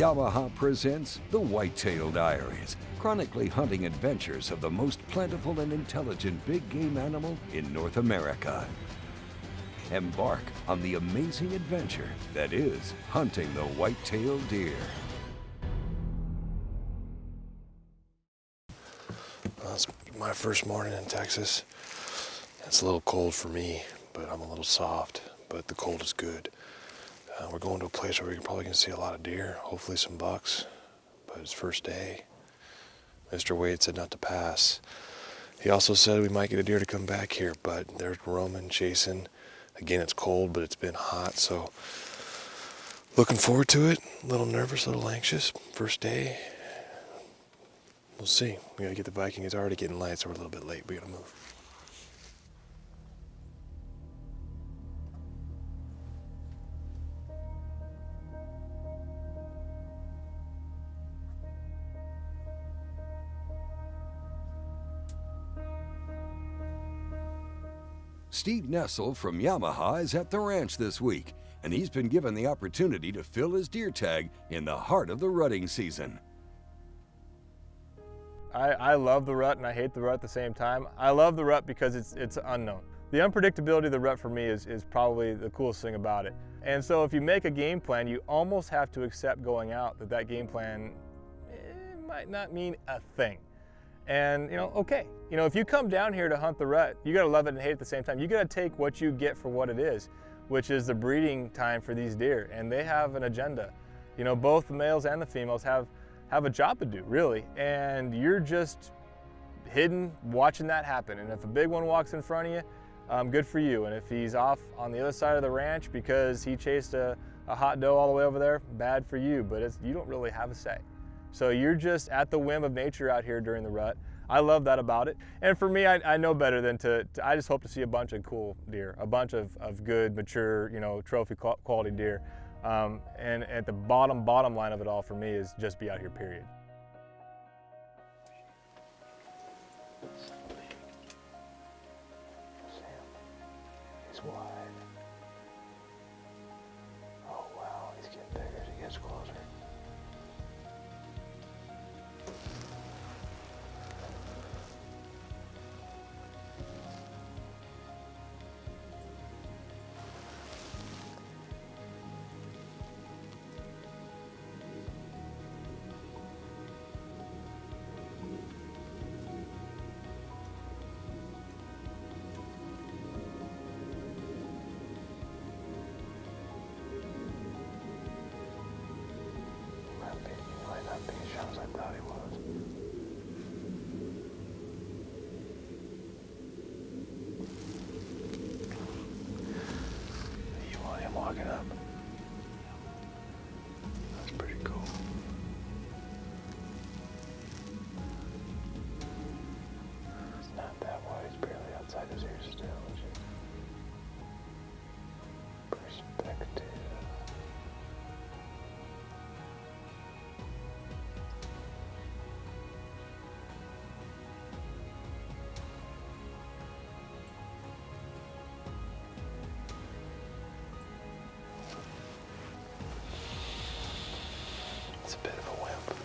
Yamaha presents The Whitetail Diaries, chronically hunting adventures of the most plentiful and intelligent big game animal in North America. Embark on the amazing adventure that is hunting the white-tailed deer. Well, it's my first morning in Texas. It's a little cold for me, but I'm a little soft, but the cold is good. We're going to a place where we're probably going to see a lot of deer, hopefully some bucks, but it's first day. Mr. Wade said not to pass. He also said we might get a deer to come back here, but there's Roman chasing. Again, it's cold, but it's been hot, so looking forward to it. A little nervous, a little anxious. First day. We'll see. We gotta get the Viking. It's already getting light, so we're a little bit late. We gotta move. Steve Nessel from Yamaha is at the ranch this week, and he's been given the opportunity to fill his deer tag in the heart of the rutting season. I love the rut and I hate the rut at the same time. I love the rut because it's unknown. The unpredictability of the rut for me is probably the coolest thing about it. And so if you make a game plan, you almost have to accept going out that game plan might not mean a thing. And okay, if you come down here to hunt the rut, you gotta love it and hate it at the same time. You gotta take what you get for what it is, which is the breeding time for these deer, and they have an agenda. Both the males and the females have a job to do, really, and you're just hidden watching that happen. And if a big one walks in front of you, good for you. And if he's off on the other side of the ranch because he chased a hot doe all the way over there, bad for you, but you don't really have a say. So you're just at the whim of nature out here during the rut. I love that about it. And for me, I know better than I just hope to see a bunch of cool deer, a bunch of good, mature, trophy quality deer. And at the bottom line of it all for me is just be out here, period. He's wide. Oh wow, he's getting bigger as he gets closer. As I thought he was. You want him walking up? That's pretty cool. It's not that wide, it's barely outside his ears still, which is perspective. It's a bit of a wimp.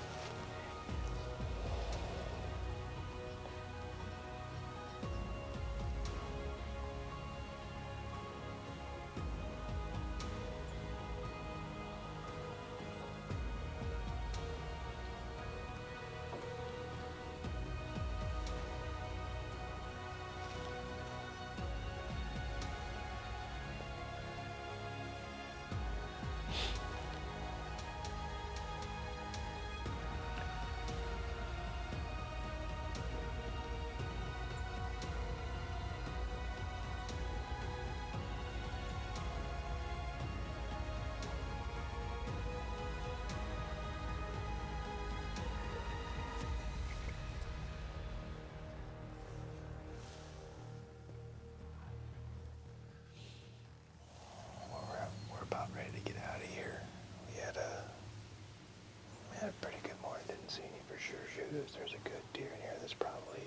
There's a good deer in here that's probably,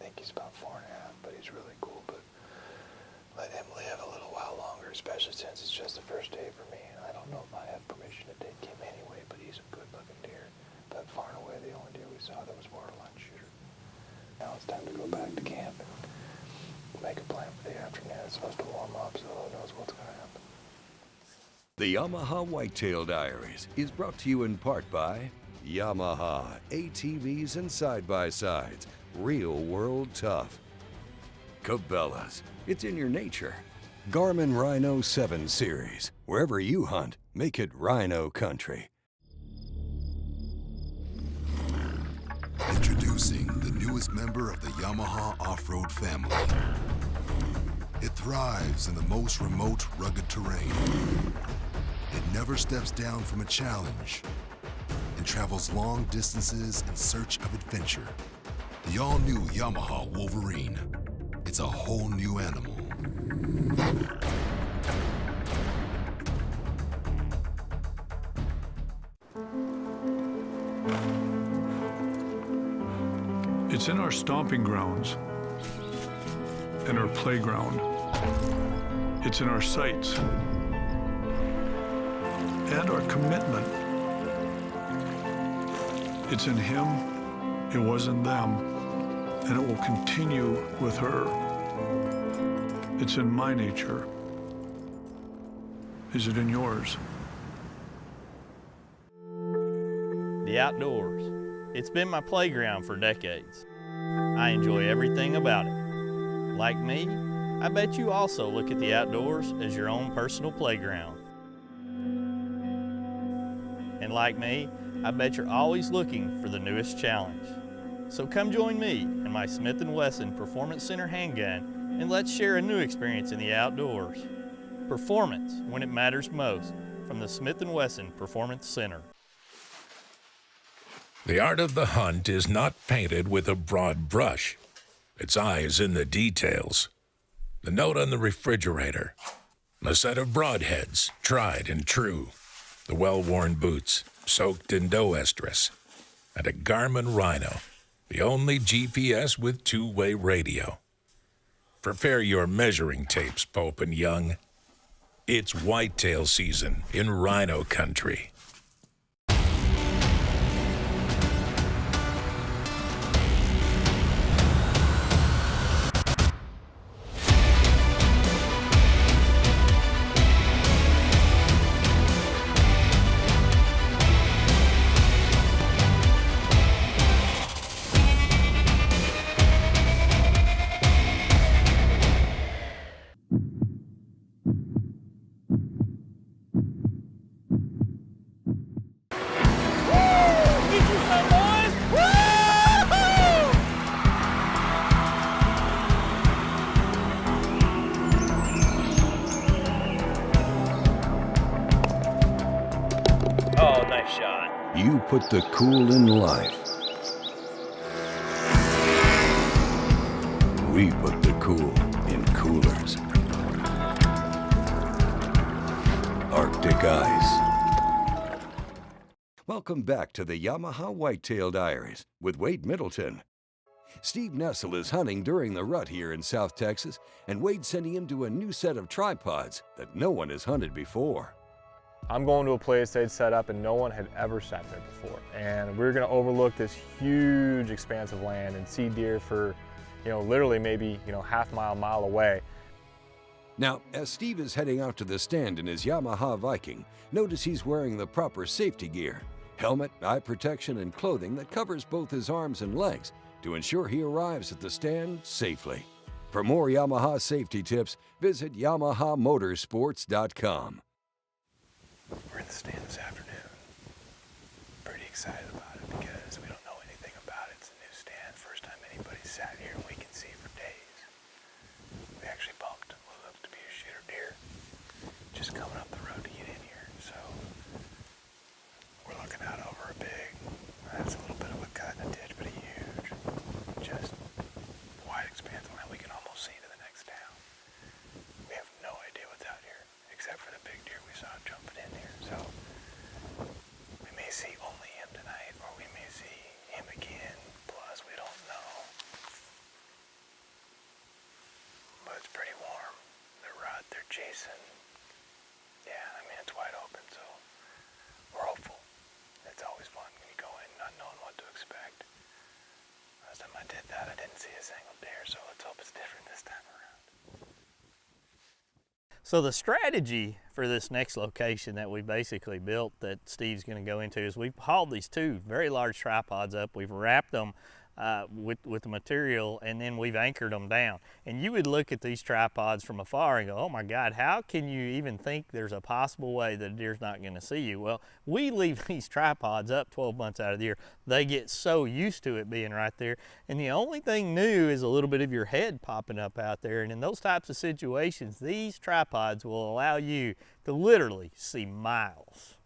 I think he's about 4.5, but he's really cool. But let him live a little while longer, especially since it's just the first day for me. And I don't know if I have permission to take him anywhere. some good-looking deer. But far and away, the only deer we saw that was waterline shooter. Now it's time to go back to camp and make a plan for the afternoon. It's supposed to warm up, so who knows what's going to happen. The Yamaha Whitetail Diaries is brought to you in part by Yamaha ATVs and side-by-sides, real world tough. Cabela's, it's in your nature. Garmin Rhino 7 Series, wherever you hunt, make it Rhino Country. Introducing the newest member of the Yamaha off-road family. It thrives in the most remote, rugged terrain. It never steps down from a challenge and travels long distances in search of adventure. The all-new Yamaha Wolverine. It's a whole new animal. It's in our stomping grounds and our playground. It's in our sights and our commitment. It's in him, it was in them, and it will continue with her. It's in my nature. Is it in yours? The outdoors. It's been my playground for decades. I enjoy everything about it. Like me, I bet you also look at the outdoors as your own personal playground. And like me, I bet you're always looking for the newest challenge. So come join me in my Smith & Wesson Performance Center handgun and let's share a new experience in the outdoors. Performance when it matters most from the Smith & Wesson Performance Center. The art of the hunt is not painted with a broad brush. Its eye is in the details. The note on the refrigerator, a set of broadheads, tried and true, the well-worn boots, soaked in doe estrus, and a Garmin Rhino, the only GPS with two-way radio. Prepare your measuring tapes, Pope and Young. It's whitetail season in Rhino Country. Oh, nice shot. You put the cool in life. We put the cool in coolers. Arctic Ice. Welcome back to the Yamaha Whitetail Diaries with Wade Middleton. Steve Nessel is hunting during the rut here in South Texas, and Wade's sending him to a new set of tripods that no one has hunted before. I'm going to a place they'd set up and no one had ever sat there before. And we're gonna overlook this huge expanse of land and see deer for, literally maybe, half mile away. Now, as Steve is heading out to the stand in his Yamaha Viking, notice he's wearing the proper safety gear, helmet, eye protection, and clothing that covers both his arms and legs to ensure he arrives at the stand safely. For more Yamaha safety tips, visit YamahaMotorsports.com. We're in the stand this afternoon. Pretty excited about it because we don't know anything about it. It's a new stand. First time anybody's sat here and we can see for days. We actually bumped what looked to be a shooter deer just coming up the road to get in here. So we're looking out over a big, that's a little bit of a cut in a ditch, but a huge, just wide expanse of land. We can almost see to the next town. We have no idea what's out here except for the big deer we saw jumping in here. So we may see only him tonight, or we may see him again. Plus, we don't know. But it's pretty warm. The rut, they're chasing. Yeah, I mean, it's wide open, so we're hopeful that see a single deer, so let's hope it's different this time around. So the strategy for this next location that we basically built that Steve's going to go into is we've hauled these 2 very large tripods up. We've wrapped them with the material, and then we've anchored them down. And you would look at these tripods from afar and go, oh my God, how can you even think there's a possible way that a deer's not going to see you? Well, we leave these tripods up 12 months out of the year. They get so used to it being right there, and the only thing new is a little bit of your head popping up out there. And in those types of situations, these tripods will allow you to literally see miles.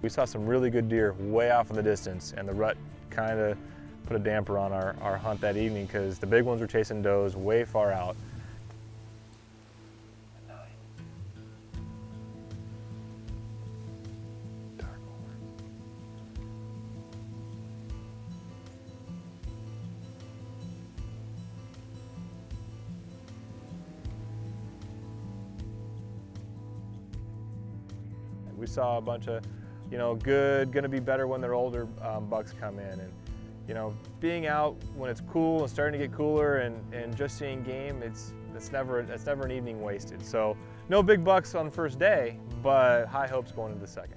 We saw some really good deer way off in the distance, and the rut kind of put a damper on our hunt that evening because the big ones were chasing does way far out. We saw a bunch of, good, gonna be better when they're older bucks come in. And, being out when it's cool and starting to get cooler and just seeing game, it's never an evening wasted. So no big bucks on the first day, but high hopes going into the second.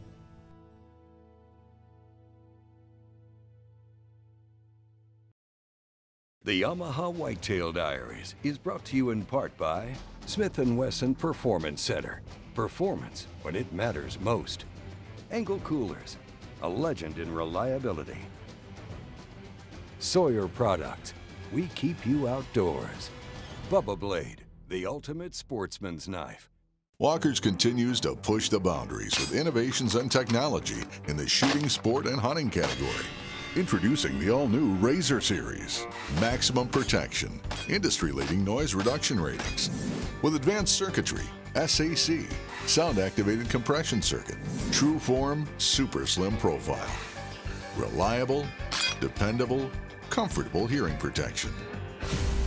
The Yamaha Whitetail Diaries is brought to you in part by Smith & Wesson Performance Center. Performance when it matters most. Engel Coolers, a legend in reliability. Sawyer Products, we keep you outdoors. Bubba Blade, the ultimate sportsman's knife. Walkers continues to push the boundaries with innovations and technology in the shooting, sport, and hunting category. Introducing the all-new Razor Series. Maximum protection, industry-leading noise reduction ratings. With advanced circuitry, SAC, sound-activated compression circuit, true form, super slim profile. Reliable, dependable, comfortable hearing protection.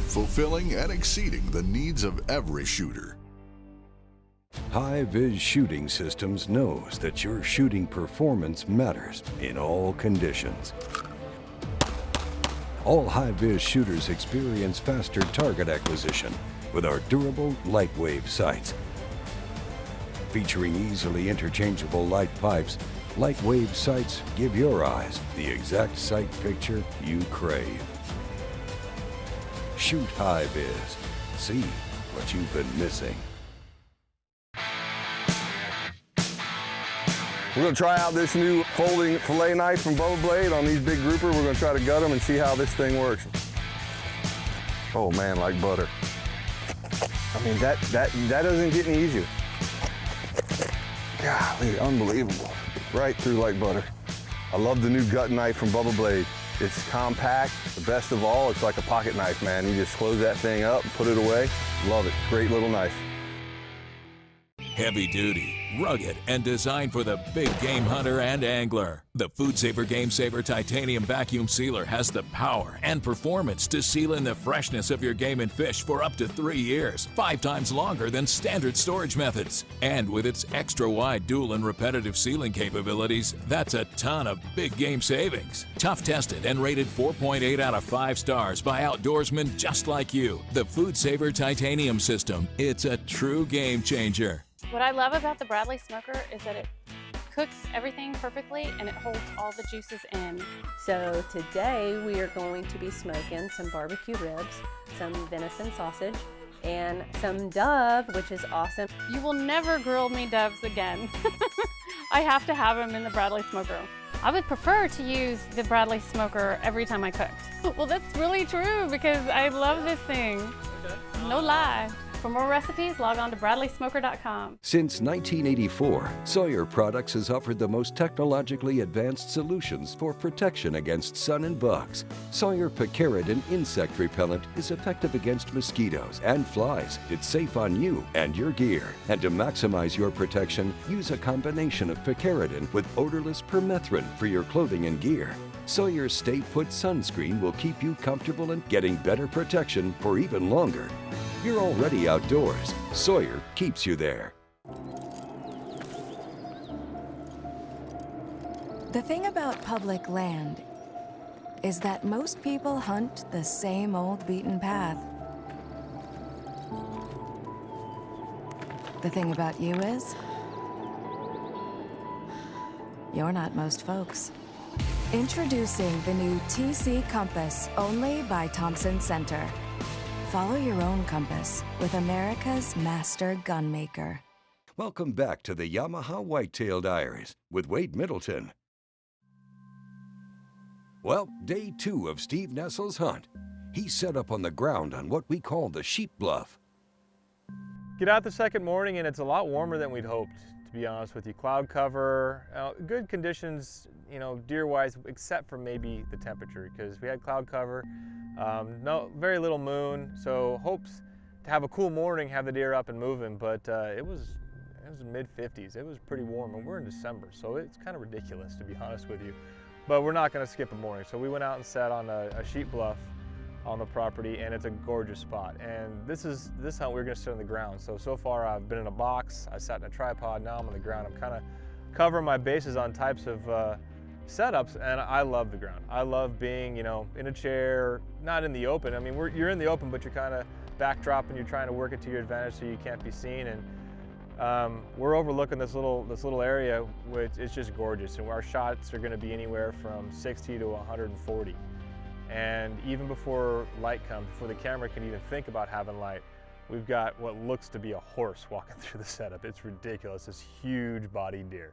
Fulfilling and exceeding the needs of every shooter. High-Vis Shooting Systems knows that your shooting performance matters in all conditions. All high-vis shooters experience faster target acquisition with our durable LightWave sights. Featuring easily interchangeable light pipes, LightWave sights give your eyes the exact sight picture you crave. Shoot high-vis. See what you've been missing. We're going to try out this new folding fillet knife from Bubba Blade on these big grouper. We're going to try to gut them and see how this thing works. Oh man, like butter. I mean, that doesn't get any easier. Golly, unbelievable. Right through like butter. I love the new gut knife from Bubba Blade. It's compact, the best of all, it's like a pocket knife, man. You just close that thing up, put it away. Love it, great little knife. Heavy duty, rugged, and designed for the big game hunter and angler. The FoodSaver Game Saver Titanium Vacuum Sealer has the power and performance to seal in the freshness of your game and fish for up to 3 years, 5 times longer than standard storage methods. And with its extra wide dual and repetitive sealing capabilities, that's a ton of big game savings. Tough tested and rated 4.8 out of 5 stars by outdoorsmen just like you. The FoodSaver Titanium System, it's a true game changer. What I love about the Bradley Smoker is that it cooks everything perfectly and it holds all the juices in. So today we are going to be smoking some barbecue ribs, some venison sausage, and some dove, which is awesome. You will never grill me doves again. I have to have them in the Bradley Smoker. I would prefer to use the Bradley Smoker every time I cooked. Well, that's really true because I love this thing. No lie. For more recipes, log on to bradleysmoker.com. Since 1984, Sawyer Products has offered the most technologically advanced solutions for protection against sun and bugs. Sawyer Picaridin insect repellent is effective against mosquitoes and flies. It's safe on you and your gear. And to maximize your protection, use a combination of Picaridin with odorless permethrin for your clothing and gear. Sawyer Stay Put sunscreen will keep you comfortable and getting better protection for even longer. You're already outdoors. Sawyer keeps you there. The thing about public land is that most people hunt the same old beaten path. The thing about you is, you're not most folks. Introducing the new TC Compass, only by Thompson Center. Follow your own compass with America's master gunmaker. Welcome back to the Yamaha Whitetail Diaries with Wade Middleton. Well, day 2 of Steve Nessel's hunt. He's set up on the ground on what we call the sheep bluff. Get out the second morning and it's a lot warmer than we'd hoped, to be honest with you. Cloud cover, good conditions, you know, deer-wise, except for maybe the temperature, because we had cloud cover, very little moon, so hopes to have a cool morning, have the deer up and moving, but it was mid-50s. It was pretty warm, and we're in December, so it's kind of ridiculous, to be honest with you. But we're not going to skip a morning, so we went out and sat on a sheep bluff on the property, and it's a gorgeous spot. And this hunt we're going to sit on the ground. So far I've been in a box, I sat in a tripod, now I'm on the ground. I'm kind of covering my bases on types of setups, and I love the ground. I love being, you know, in a chair, not in the open. I mean, you're in the open, but you're kind of backdropping, you're trying to work it to your advantage so you can't be seen. And we're overlooking this little area, which is just gorgeous. And our shots are going to be anywhere from 60 to 140. And even before light comes, before the camera can even think about having light, we've got what looks to be a horse walking through the setup. It's ridiculous, this huge bodied deer.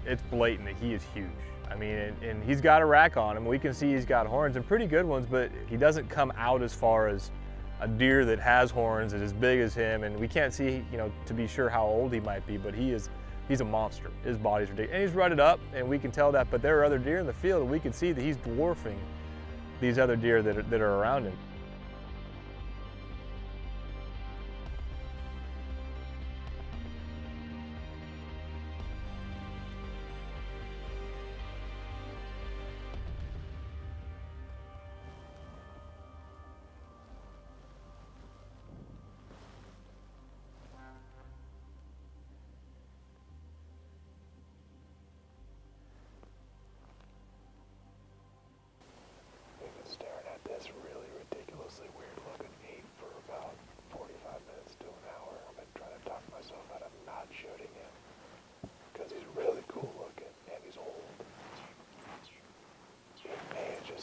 It's blatant that he is huge. I mean, and he's got a rack on him. We can see he's got horns and pretty good ones, but he doesn't come out as far as a deer that has horns and is as big as him. And we can't see, you know, to be sure how old he might be, but he's a monster. His body's ridiculous. And he's rutted up, and we can tell that, but there are other deer in the field, and we can see that he's dwarfing these other deer that are around him.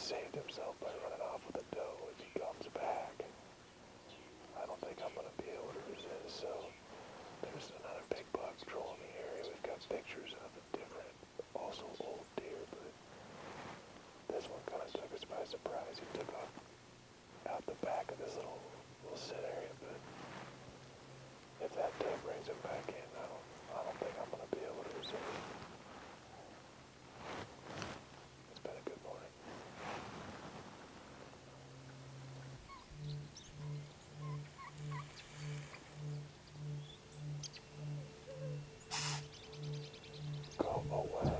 saved himself by running off with a doe as he comes back. I don't think I'm going to be able to resist, so there's another big buck trolling the area. We've got pictures of a different, also old deer, but this one kind of took us by surprise. He took off out the back of this little sit area, but if that day brings him back in, I don't think I'm going to be able to resist. It's been a good morning. Go away.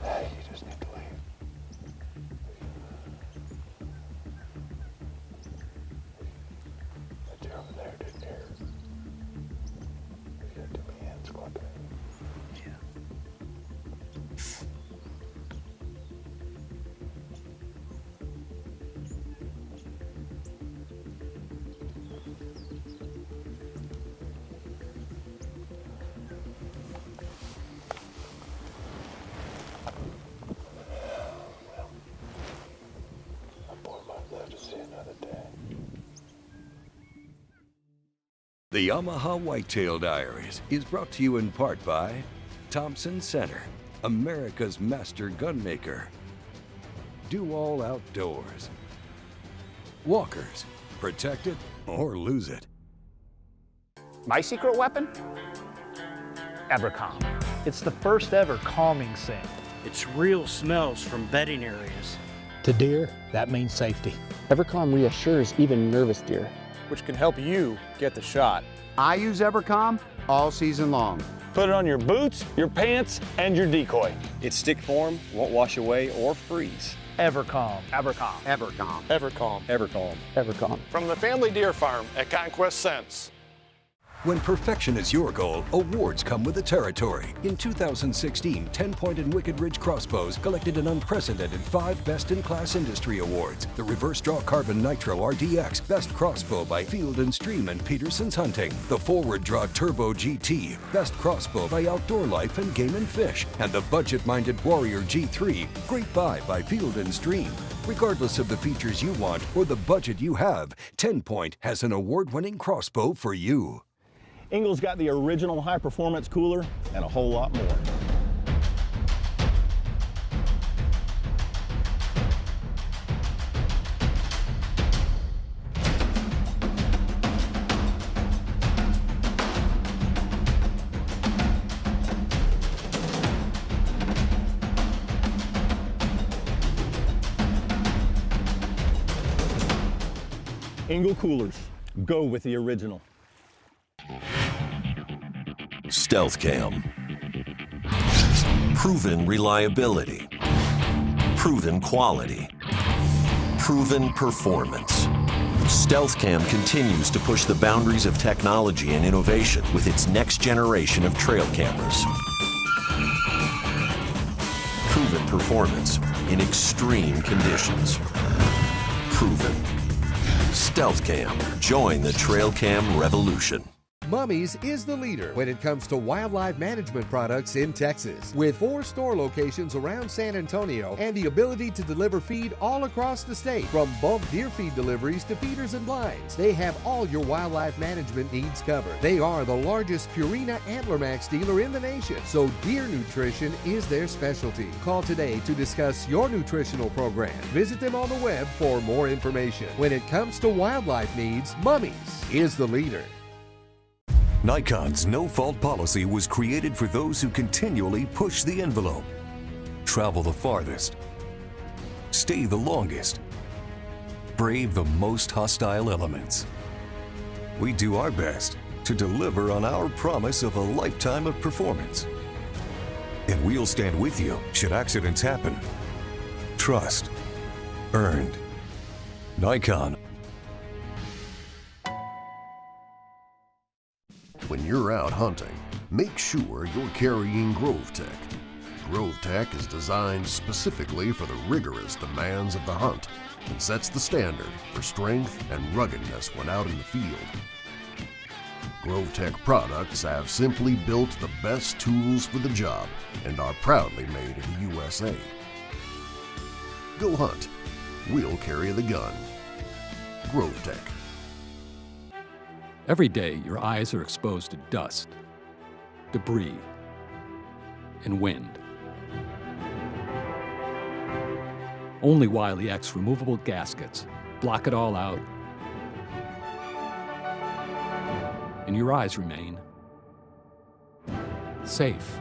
Hey, you just need to leave. That deer over there didn't hear. You got too many hens clucking. Yeah. To see another day. The Yamaha Whitetail Diaries is brought to you in part by Thompson Center, America's master gunmaker. Do all outdoors. Walkers, protect it or lose it. My secret weapon? EverCalm. It's the first ever calming scent. It's real smells from bedding areas. To deer, that means safety. EverCalm reassures even nervous deer. Which can help you get the shot. I use EverCalm all season long. Put it on your boots, your pants, and your decoy. It's stick form, won't wash away or freeze. EverCalm. EverCalm. EverCalm. EverCalm. EverCalm. EverCalm. From the Family Deer Farm at Conquest Scents. When perfection is your goal, awards come with the territory. In 2016, 10-Point and Wicked Ridge Crossbows collected an unprecedented 5 Best-in-Class Industry Awards. The Reverse Draw Carbon Nitro RDX, Best Crossbow by Field & Stream and Peterson's Hunting. The Forward Draw Turbo GT, Best Crossbow by Outdoor Life and Game & Fish. And the budget-minded Warrior G3, Great Buy by Field & Stream. Regardless of the features you want or the budget you have, 10-Point has an award-winning crossbow for you. Engel's got the original high-performance cooler and a whole lot more. Engel coolers. Go with the original. Stealth Cam. Proven reliability. Proven quality. Proven performance. Stealth Cam continues to push the boundaries of technology and innovation with its next generation of trail cameras. Proven performance in extreme conditions. Proven. Stealth Cam. Join the trail cam revolution. Mummies is the leader when it comes to wildlife management products in Texas. With 4 store locations around San Antonio and the ability to deliver feed all across the state, from bulk deer feed deliveries to feeders and blinds, they have all your wildlife management needs covered. They are the largest Purina Antler Max dealer in the nation, so deer nutrition is their specialty. Call today to discuss your nutritional program. Visit them on the web for more information. When it comes to wildlife needs, Mummies is the leader. Nikon's no-fault policy was created for those who continually push the envelope, travel the farthest, stay the longest, brave the most hostile elements. We do our best to deliver on our promise of a lifetime of performance. and we'll stand with you should accidents happen. Trust. Earned. Nikon. When you're out hunting, make sure you're carrying GroveTech. GroveTech is designed specifically for the rigorous demands of the hunt and sets the standard for strength and ruggedness when out in the field. GroveTech products have simply built the best tools for the job and are proudly made in the USA. Go hunt. We'll carry the gun. GroveTech. Every day, your eyes are exposed to dust, debris, and wind. Only Wiley X removable gaskets block it all out, and your eyes remain safe.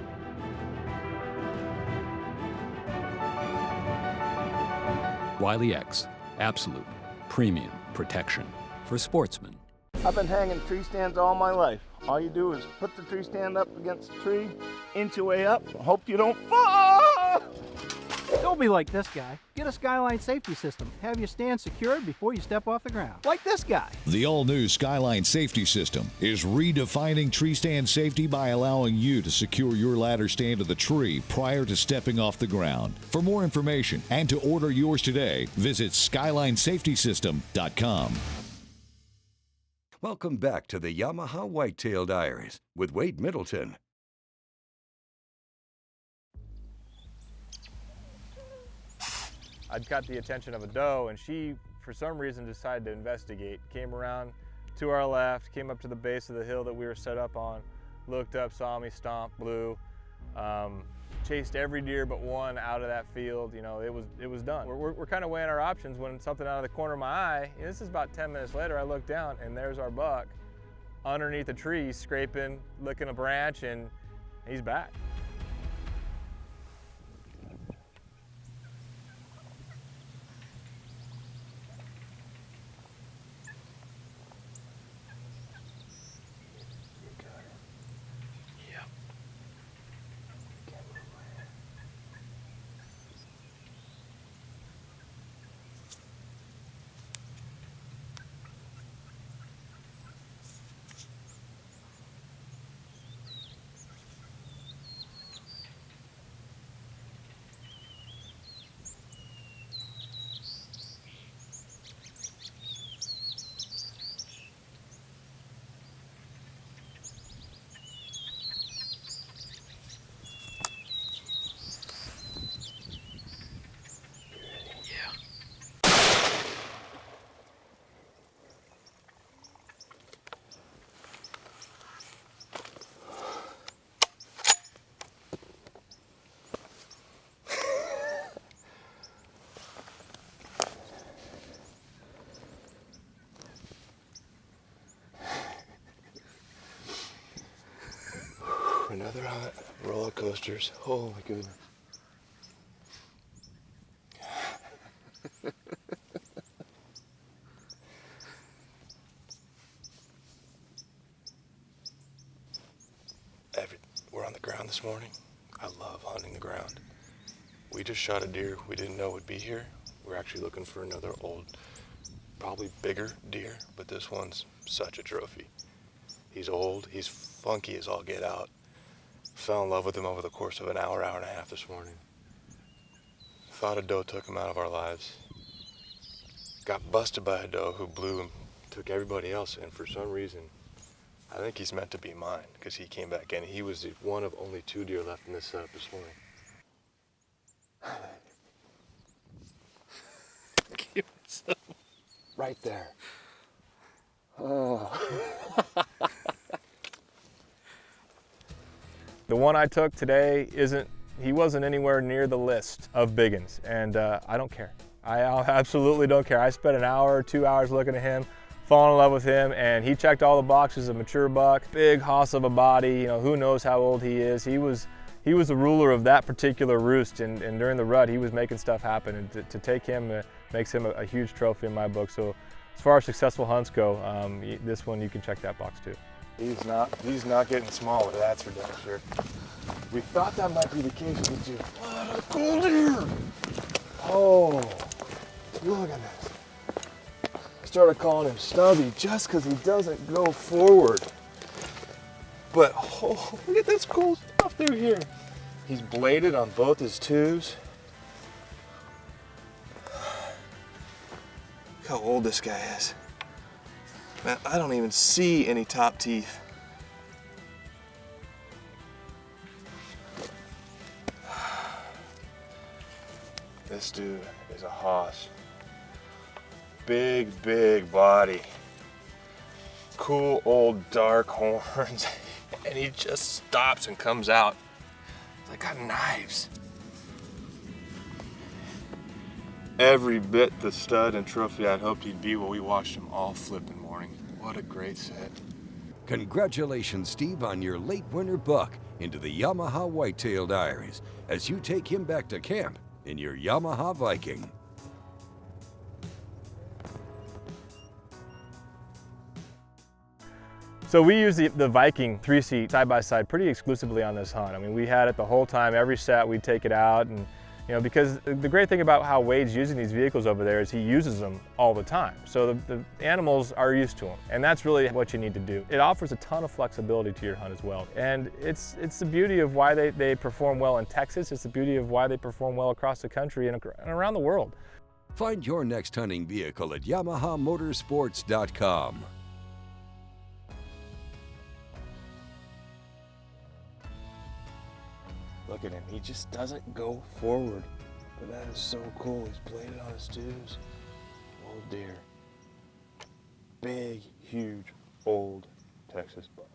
Wiley X, absolute premium protection for sportsmen. I've been hanging tree stands all my life. All you do is put the tree stand up against a tree, inch your way up, hope you don't fall! Don't be like this guy. Get a Skyline safety system. Have your stand secured before you step off the ground. Like this guy. The all-new Skyline safety system is redefining tree stand safety by allowing you to secure your ladder stand to the tree prior to stepping off the ground. For more information and to order yours today, visit SkylineSafetySystem.com. Welcome back to the Yamaha Whitetail Diaries with Wade Middleton. I'd got the attention of a doe, and she, for some reason, decided to investigate. Came around to our left, came up to the base of the hill that we were set up on, looked up, saw me, stomped, blew, chased every deer but one out of that field. You know, it was done. We're kind of weighing our options when something out of the corner of my eye, and this is about 10 minutes later, I look down, and there's our buck underneath a tree, scraping, licking a branch, and he's back. Another hunt, roller coasters. Oh my goodness. We're on the ground this morning. I love hunting the ground. We just shot a deer we didn't know would be here. We're actually looking for another old, probably bigger deer, but this one's such a trophy. He's old, he's funky as all get out. Fell in love with him over the course of an hour, hour and a half this morning. Thought a doe took him out of our lives. Got busted by a doe who blew and took everybody else in for some reason. I think he's meant to be mine because he came back in. He was the one of only 2 deer left in this setup this morning. Give me some. Right there. Oh. The one I took today he wasn't anywhere near the list of biggins, and I don't care. I absolutely don't care. I spent an hour, 2 hours looking at him, falling in love with him, and he checked all the boxes. A mature buck, big hoss of a body, you know, who knows how old he is. He was the ruler of that particular roost, and during the rut, he was making stuff happen, and to take him makes him a huge trophy in my book. So as far as successful hunts go, this one, you can check that box too. He's not getting smaller, that's for damn sure. We thought that might be the case with you. What a cool deer! Oh, look at this. I started calling him Stubby just because he doesn't go forward. But oh, look at this cool stuff through here. He's bladed on both his tubes. Look how old this guy is. Man, I don't even see any top teeth. This dude is a hoss. Big, big body. Cool old dark horns. And he just stops and comes out. It's like got knives. Every bit the stud and trophy I'd hoped he'd be when we watched him all flipping morning. What a great set. Congratulations, Steve, on your late winter buck into the Yamaha Whitetail Diaries as you take him back to camp in your Yamaha Viking. So we use the Viking 3-seat side-by-side pretty exclusively on this hunt. I mean, we had it the whole time. Every set we'd take it out, and you know, because the great thing about how Wade's using these vehicles over there is he uses them all the time. So the animals are used to them, and that's really what you need to do. It offers a ton of flexibility to your hunt as well. And it's the beauty of why they perform well in Texas. It's the beauty of why they perform well across the country and around the world. Find your next hunting vehicle at YamahaMotorsports.com. Look at him, he just doesn't go forward. But that is so cool, he's bladed on his tubes. Old deer. Big, huge, old Texas buck.